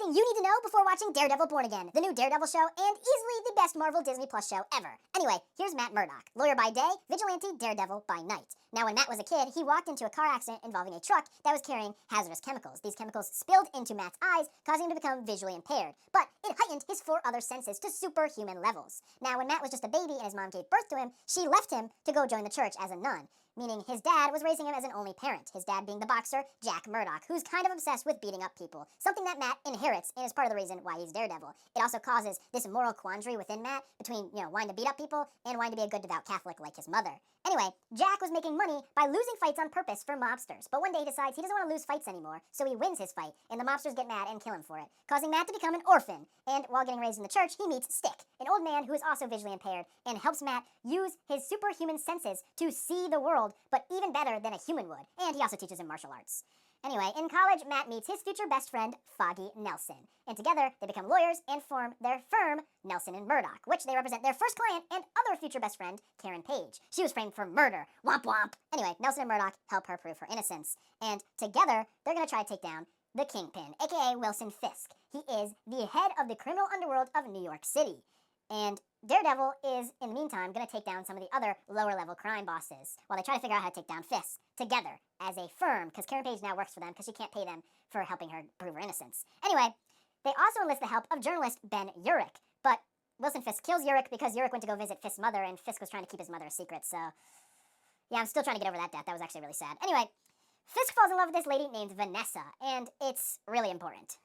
everything you need to know before watching Daredevil Born Again, the new Daredevil show, and easily the best Marvel Disney Plus show ever. Anyway, here's Matt Murdock, lawyer by day, vigilante Daredevil by night. Now, when Matt was a kid, he walked into a car accident involving a truck that was carrying hazardous chemicals. These chemicals spilled into Matt's eyes, causing him to become visually impaired. But it heightened his 4 other senses to superhuman levels. Now, when Matt was just a baby and his mom gave birth to him, she left him to go join the church as a nun, meaning his dad was raising him as an only parent, his dad being the boxer Jack Murdock, who's kind of obsessed with beating up people, something that Matt inherits and is part of the reason why he's Daredevil. It also causes this moral quandary within Matt between, wanting to beat up people and wanting to be a good devout Catholic like his mother. Anyway, Jack was making money by losing fights on purpose for mobsters, but one day he decides he doesn't want to lose fights anymore, so he wins his fight, and the mobsters get mad and kill him for it, causing Matt to become an orphan. And while getting raised in the church, he meets Stick, an old man who is also visually impaired, and helps Matt use his superhuman senses to see the world, but even better than a human would, and he also teaches him martial arts. Anyway, in college, Matt meets his future best friend, Foggy Nelson, and together they become lawyers and form their firm, Nelson and Murdock, which they represent their first client and other future best friend, Karen Page. She was framed for murder. Womp womp. Anyway, Nelson and Murdock help her prove her innocence, and together they're going to try to take down the Kingpin, aka Wilson Fisk. He is the head of the criminal underworld of New York City, and Daredevil is, in the meantime, going to take down some of the other lower-level crime bosses while they try to figure out how to take down Fisk together as a firm, because Karen Page now works for them because she can't pay them for helping her prove her innocence. Anyway, they also enlist the help of journalist Ben Urich, but Wilson Fisk kills Urich because Urich went to go visit Fisk's mother, and Fisk was trying to keep his mother a secret, so yeah, I'm still trying to get over that death. That was actually really sad. Anyway, Fisk falls in love with this lady named Vanessa, and it's really important.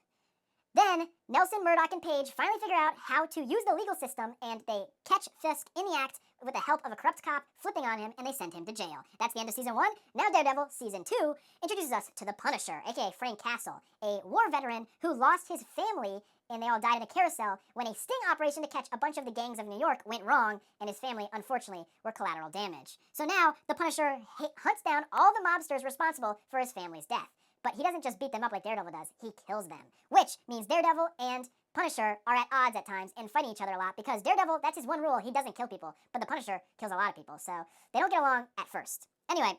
Then, Nelson, Murdock, and Page finally figure out how to use the legal system, and they catch Fisk in the act with the help of a corrupt cop flipping on him, and they send him to jail. That's the end of Season 1. Now Daredevil, Season 2, introduces us to the Punisher, aka Frank Castle, a war veteran who lost his family, and they all died in a carousel when a sting operation to catch a bunch of the gangs of New York went wrong, and his family, unfortunately, were collateral damage. So now, the Punisher hunts down all the mobsters responsible for his family's death. But he doesn't just beat them up like Daredevil does, he kills them. Which means Daredevil and Punisher are at odds at times and fighting each other a lot, because Daredevil, that's his one rule, he doesn't kill people. But the Punisher kills a lot of people, so they don't get along at first. Anyway,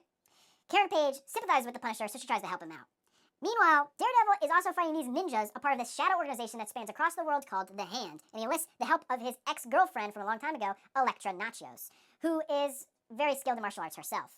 Karen Page sympathizes with the Punisher, so she tries to help him out. Meanwhile, Daredevil is also fighting these ninjas, a part of this shadow organization that spans across the world called The Hand, and he enlists the help of his ex-girlfriend from a long time ago, Elektra Natchios, who is very skilled in martial arts herself.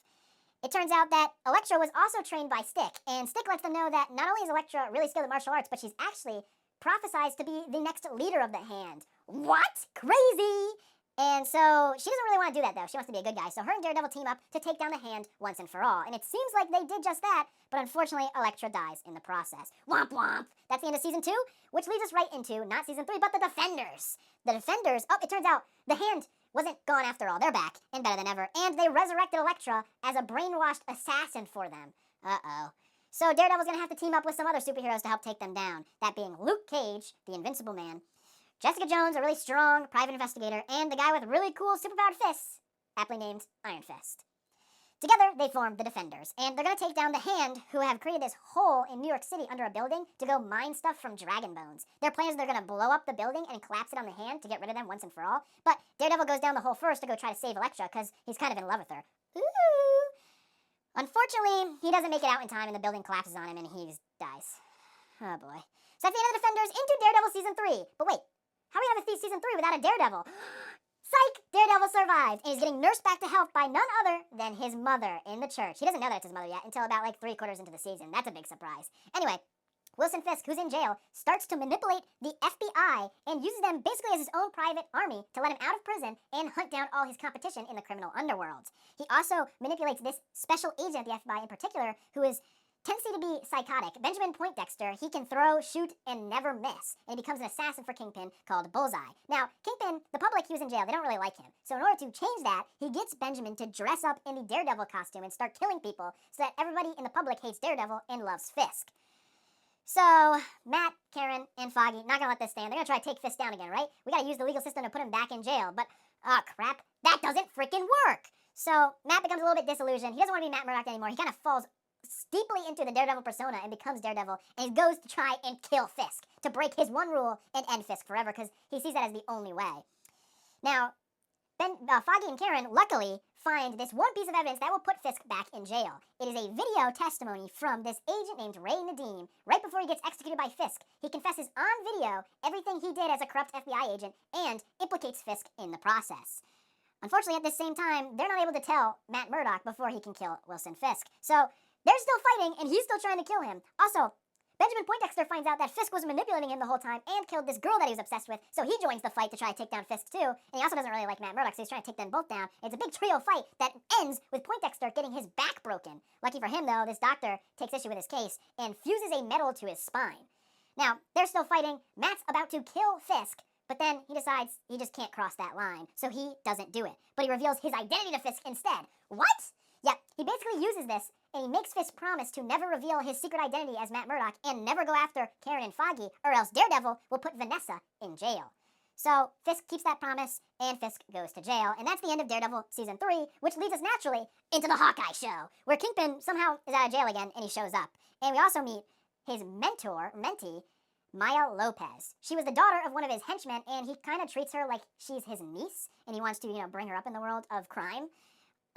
It turns out that Elektra was also trained by Stick, and Stick lets them know that not only is Elektra really skilled in martial arts, but she's actually prophesized to be the next leader of the Hand. What? Crazy! And so she doesn't really want to do that, though. She wants to be a good guy, so her and Daredevil team up to take down the Hand once and for all. And it seems like they did just that, but unfortunately, Elektra dies in the process. Womp womp! That's the end of Season 2, which leads us right into, not Season 3, but the Defenders. The Defenders, it turns out, the Hand wasn't gone after all. They're back, and better than ever, and they resurrected Elektra as a brainwashed assassin for them. Uh-oh. So Daredevil's gonna have to team up with some other superheroes to help take them down, that being Luke Cage, the Invincible Man, Jessica Jones, a really strong private investigator, and the guy with really cool superpowered fists, aptly named Iron Fist. Together, they form the Defenders, and they're going to take down the Hand, who have created this hole in New York City under a building to go mine stuff from dragon bones. Their plan is they're going to blow up the building and collapse it on the Hand to get rid of them once and for all, but Daredevil goes down the hole first to go try to save Elektra, because he's kind of in love with her. Ooh! Unfortunately, he doesn't make it out in time, and the building collapses on him, and he dies. Oh boy. So that's the end of the Defenders, into Daredevil Season 3. But wait, how are we going to have a Season 3 without a Daredevil? Psych! Daredevil survived, and he's getting nursed back to health by none other than his mother in the church. He doesn't know that's his mother yet until about 3/4 into the season. That's a big surprise. Anyway, Wilson Fisk, who's in jail, starts to manipulate the FBI and uses them basically as his own private army to let him out of prison and hunt down all his competition in the criminal underworld. He also manipulates this special agent at the FBI in particular, who is tendency to be psychotic. Benjamin Poindexter, he can throw, shoot, and never miss. And he becomes an assassin for Kingpin called Bullseye. Now, Kingpin, the public, he was in jail. They don't really like him. So in order to change that, he gets Benjamin to dress up in the Daredevil costume and start killing people so that everybody in the public hates Daredevil and loves Fisk. So, Matt, Karen, and Foggy, not gonna let this stand. They're gonna try to take Fisk down again, right? We gotta use the legal system to put him back in jail. But, oh crap, that doesn't freaking work! So, Matt becomes a little bit disillusioned. He doesn't want to be Matt Murdock anymore. He kind of falls deeply into the Daredevil persona and becomes Daredevil, and he goes to try and kill Fisk, to break his one rule and end Fisk forever, because he sees that as the only way. Now, Foggy and Karen, luckily, find this one piece of evidence that will put Fisk back in jail. It is a video testimony from this agent named Ray Nadeem. Right before he gets executed by Fisk, he confesses on video everything he did as a corrupt FBI agent and implicates Fisk in the process. Unfortunately, at the same time, they're not able to tell Matt Murdock before he can kill Wilson Fisk. So they're still fighting, and he's still trying to kill him. Also, Benjamin Poindexter finds out that Fisk was manipulating him the whole time and killed this girl that he was obsessed with, so he joins the fight to try to take down Fisk too. And he also doesn't really like Matt Murdock, so he's trying to take them both down. It's a big trio fight that ends with Poindexter getting his back broken. Lucky for him, though, this doctor takes issue with his case and fuses a metal to his spine. Now, they're still fighting. Matt's about to kill Fisk, but then he decides he just can't cross that line, so he doesn't do it. But he reveals his identity to Fisk instead. What? Yep, he basically uses this, and he makes Fisk promise to never reveal his secret identity as Matt Murdock and never go after Karen and Foggy, or else Daredevil will put Vanessa in jail. So Fisk keeps that promise, and Fisk goes to jail, and that's the end of Daredevil Season 3, which leads us naturally into the Hawkeye show, where Kingpin somehow is out of jail again, and he shows up. And we also meet his mentee, Maya Lopez. She was the daughter of one of his henchmen, and he kind of treats her like she's his niece, and he wants to, bring her up in the world of crime.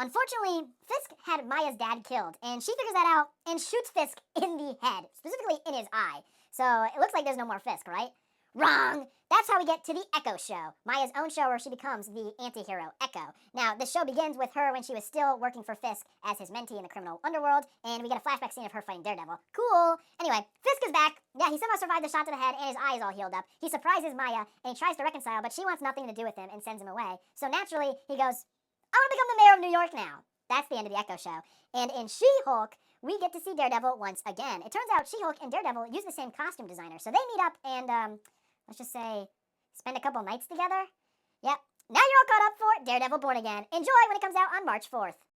Unfortunately, Fisk had Maya's dad killed, and she figures that out and shoots Fisk in the head, specifically in his eye. So it looks like there's no more Fisk, right? Wrong! That's how we get to the Echo show, Maya's own show where she becomes the anti-hero Echo. Now, the show begins with her when she was still working for Fisk as his mentee in the criminal underworld, and we get a flashback scene of her fighting Daredevil. Cool! Anyway, Fisk is back. Yeah, he somehow survived the shot to the head, and his eye is all healed up. He surprises Maya, and he tries to reconcile, but she wants nothing to do with him and sends him away. So naturally, he goes, I want to become the mayor of New York now. That's the end of the Echo show. And in She-Hulk, we get to see Daredevil once again. It turns out She-Hulk and Daredevil use the same costume designer, so they meet up and, let's just say, spend a couple nights together. Yep. Now you're all caught up for Daredevil Born Again. Enjoy when it comes out on March 4th.